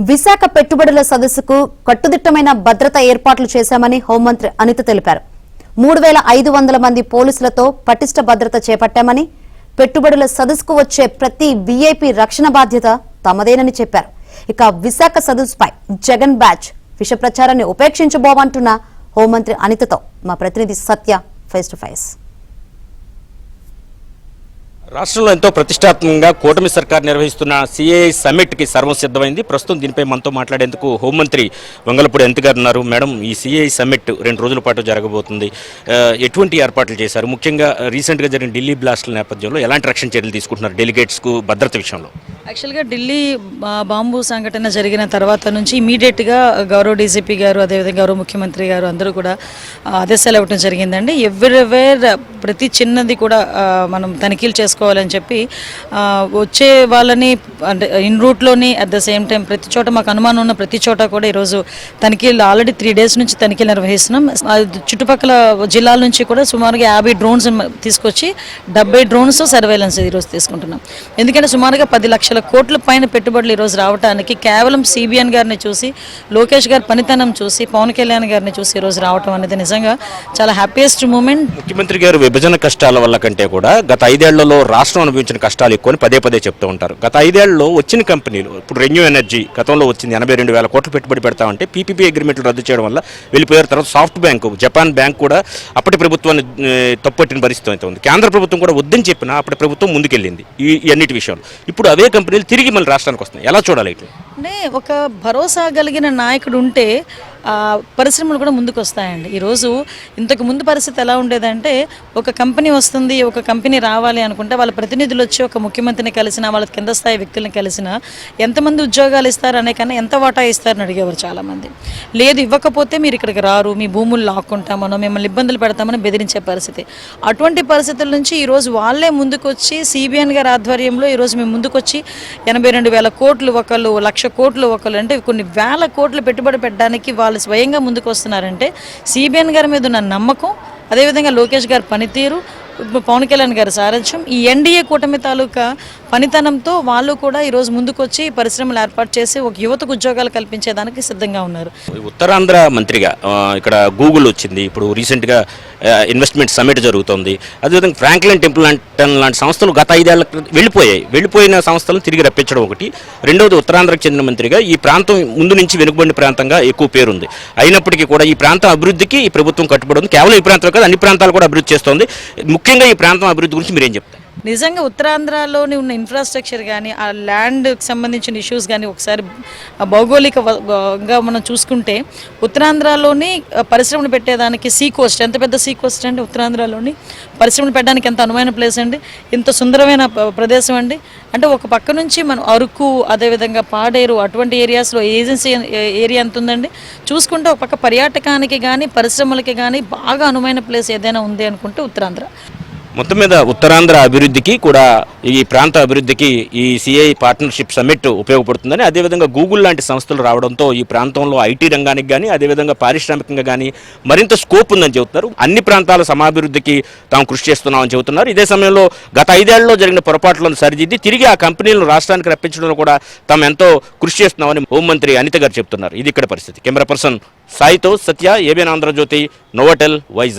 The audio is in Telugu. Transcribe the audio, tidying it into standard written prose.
విశాఖ పెట్టుబడుల సదస్సుకు కట్టుదిట్టమైన భద్రతా ఏర్పాట్లు చేశామని హోంమంత్రి అనిత తెలిపారు. 3500 మంది పోలీసులతో పటిష్ట భద్రత చేపట్టామని, పెట్టుబడుల సదస్సుకు వచ్చే ప్రతి వీఐపీ రక్షణ బాధ్యత తమదేనని చెప్పారు. ఇక విశాఖ సదస్సుపై జగన్ బ్యాచ్ విష ప్రచారాన్ని ఉపేక్షించబోమంటున్న హోంమంత్రి అనితతో మా ప్రతినిధి సత్య ఫేస్ టు ఫేస్. రాష్ట్రంలో ఎంతో ప్రతిష్టాత్మకంగా కూటమి సర్కార్ నిర్వహిస్తున్న సిఐఐ సమ్మిట్కి సర్వం సిద్ధమైంది. ప్రస్తుతం దీనిపై మనతో మాట్లాడేందుకు హోంమంత్రి వంగలపూడి అనిత గారు ఉన్నారు. మేడం, ఈ సిఐఐ సమ్మిట్ 2 రోజుల పాటు జరగబోతుంది. ఎటువంటి ఏర్పాట్లు చేశారు? ముఖ్యంగా రీసెంట్గా జరిగిన ఢిల్లీ బ్లాస్ట్ల నేపథ్యంలో ఎలాంటి రక్షణ చర్యలు తీసుకుంటున్నారు డెలిగేట్స్కు భద్రత విషయంలో? యాక్చువల్గా ఢిల్లీ బాంబు సంఘటన జరిగిన తర్వాత నుంచి ఇమీడియట్గా గౌరవ డీజీపీ గారు, అదేవిధంగా గౌరవ ముఖ్యమంత్రి గారు అందరూ కూడా ఆదేశాలు ఇవ్వడం జరిగిందండి. ఎవ్రీవేర్ ప్రతి చిన్నది కూడా మనం తనిఖీలు చేసుకోవాలని చెప్పి వచ్చే వాళ్ళని అంటే ఇన్ రూట్లోని అట్ ద సేమ్ టైం ప్రతి చోట మాకు అనుమానం ఉన్న ప్రతి చోట కూడా ఈరోజు తనిఖీలు ఆల్రెడీ 3 days నుంచి తనిఖీలు నిర్వహిస్తున్నాం. చుట్టుపక్కల జిల్లాల నుంచి కూడా సుమారుగా 50 drones తీసుకొచ్చి 70 drones సర్వేలెన్స్ ఈరోజు తీసుకుంటున్నాం. ఎందుకంటే సుమారుగా 10 లక్షల కోట్ల పైన పెట్టుబడులు ఈరోజు రావడానికి కేవలం సిబిఎన్ గారిని చూసి, లోకేష్ గారి పనితనం చూసి, పవన్ కళ్యాణ్ గారిని చూసి ఈరోజు రావటం అనేది నిజంగా చాలా హ్యాపీయెస్ట్ మూమెంట్. ముఖ్యమంత్రి గారు విభజన కష్టాల వల్ల కంటే కూడా గత 5 ఏళ్లలో రాష్ట్రం అనుభవించిన కష్టాలు ఎక్కువని పదే చెప్తూ ఉంటారు. గత 5 ఏళ్లలో వచ్చిన కంపెనీలు, ఇప్పుడు రెన్యూ ఎనర్జీ గతంలో వచ్చింది 82,000 కోట్లు పెట్టుబడి పెడతామంటే పీపీపీ అగ్రిమెంట్లు రద్దు చేయడం వల్ల వెళ్ళిపోయారు. తర్వాత సాఫ్ట్ బ్యాంకు, జపాన్ బ్యాంక్ కూడా అప్పటి ప్రభుత్వాన్ని తప్పట్టిన పరిస్థితి అయితే ఉంది. కేంద్ర ప్రభుత్వం కూడా వద్దని చెప్పినా అప్పటి ప్రభుత్వం ముందుకెళ్ళింది ఈ అన్నిటి విషయాలు. ఇప్పుడు అవే కంపెనీలు తిరిగి మళ్ళీ రాష్ట్రానికి వస్తున్నాయి. ఎలా చూడాలి? ఇట్లా అంటే ఒక భరోసా కలిగిన నాయకుడు ఉంటే పరిశ్రమలు కూడా ముందుకు వస్తాయండి. ఈరోజు ఇంతకు ముందు పరిస్థితి ఎలా ఉండేదంటే, ఒక కంపెనీ వస్తుంది, ఒక కంపెనీ రావాలి అనుకుంటే వాళ్ళ ప్రతినిధులు వచ్చి ఒక ముఖ్యమంత్రిని కలిసినా, వాళ్ళ కింద స్థాయి వ్యక్తులను కలిసినా ఎంతమంది ఉద్యోగాలు ఇస్తారు అనే కన్నా ఎంత వాటా ఇస్తారని అడిగేవారు చాలామంది. లేదు, ఇవ్వకపోతే మీరు ఇక్కడికి రారు, మీ భూములు లాక్కుంటామనో, మిమ్మల్ని ఇబ్బందులు పెడతామని బెదిరించే పరిస్థితి. అటువంటి పరిస్థితుల నుంచి ఈరోజు వాళ్ళే ముందుకు వచ్చి సిబిఎన్ గారి ఆధ్వర్యంలో ఈరోజు మేము ముందుకు వచ్చి 82,000 కోట్లు ఒకళ్ళు, 1,00,000 కోట్లు ఒకళ్ళు, అంటే కొన్ని వేల కోట్లు పెట్టుబడి పెట్టడానికి వాళ్ళు స్వయంగా ముందుకు వస్తున్నారంటే సిబిఎన్ గారి మీద ఉన్న నమ్మకం, అదేవిధంగా లోకేష్ గారి పనితీరు, పవన్ కళ్యాణ్ గారి సారథ్యం, ఈ ఎన్డీఏ కూటమి తాలూకా పనితనంతో వాళ్ళు కూడా ఈరోజు ముందుకు వచ్చి పరిశ్రమలు ఏర్పాటు చేసి ఒక యువతకు ఉద్యోగాలు కల్పించేదానికి సిద్ధంగా ఉన్నారు. ఉత్తరాంధ్ర మంత్రిగా ఇక్కడ గూగుల్ వచ్చింది. ఇప్పుడు రీసెంట్గా ఇన్వెస్ట్మెంట్ సమ్మిట్ జరుగుతుంది. అదేవిధంగా ఫ్రాంక్లిన్ టెంపుల్టన్ లాంటి సంస్థలు గత 5 ఏళ్ల వెళ్ళిపోయిన సంస్థలను తిరిగి రప్పించడం ఒకటి. రెండవది, ఉత్తరాంధ్రకు చెందిన మంత్రిగా ఈ ప్రాంతం ముందు నుంచి వెనుకబడిన ప్రాంతంగా ఎక్కువ పేరుంది. అయినప్పటికీ కూడా ఈ ప్రాంతం అభివృద్ధికి ఈ ప్రభుత్వం కట్టుబడి ఉంది. కేవలం ఈ ప్రాంతం కాదు, అన్ని ప్రాంతాలు కూడా అభివృద్ధి చేస్తోంది. ముఖ్యంగా ఈ ప్రాంతం అభివృద్ధి గురించి మీరేం చెప్తారు? నిజంగా ఉత్తరాంధ్రలోని ఉన్న ఇన్ఫ్రాస్ట్రక్చర్ కానీ, ఆ ల్యాండ్కి సంబంధించిన ఇష్యూస్ కానీ ఒకసారి భౌగోళికంగా మనం చూసుకుంటే, ఉత్తరాంధ్రలోని పరిశ్రమలు పెట్టేదానికి సీ కోస్ట్, ఎంత పెద్ద సీ కోస్ట్ అండి ఉత్తరాంధ్రలోని, పరిశ్రమలు పెట్టడానికి ఎంత అనువైన ప్లేస్ అండి, ఇంత సుందరమైన ప్రదేశం అండి. అంటే ఒక పక్క నుంచి మనం అరకు, అదేవిధంగా పాడేరు అటువంటి ఏరియాస్లో ఏజెన్సీ ఏరియా ఎంత ఉందండి. చూసుకుంటే ఒక పక్క పర్యాటకానికి కానీ, పరిశ్రమలకి కానీ బాగా అనువైన ప్లేస్ ఏదైనా ఉంది అనుకుంటే ఉత్తరాంధ్ర. మొత్తం మీద ఉత్తరాంధ్ర అభివృద్ధికి కూడా, ఈ ప్రాంత అభివృద్ధికి ఈ సిఐ పార్ట్నర్షిప్ సమ్మిట్ ఉపయోగపడుతుందని, అదేవిధంగా గూగుల్ లాంటి సంస్థలు రావడంతో ఈ ప్రాంతంలో ఐటీ రంగానికి కానీ, అదేవిధంగా పారిశ్రామికంగా కానీ మరింత స్కోప్ ఉందని చెబుతున్నారు. అన్ని ప్రాంతాల సమాభివృద్ధికి తాము కృషి చేస్తున్నామని చెబుతున్నారు. ఇదే సమయంలో గత 5 ఏళ్లలో జరిగిన పొరపాట్లను సరిదిద్ది తిరిగి ఆ కంపెనీలను రాష్ట్రానికి రప్పించడంలో కూడా తాము ఎంతో కృషి చేస్తున్నామని హోంమంత్రి అనిత గారు చెబుతున్నారు. ఇది ఇక్కడ పరిస్థితి. కెమెరా పర్సన్ సాయితో సత్య, ఏబిఎన్ ఆంధ్రజ్యోతి, నోవోటెల్, వైజాగ్.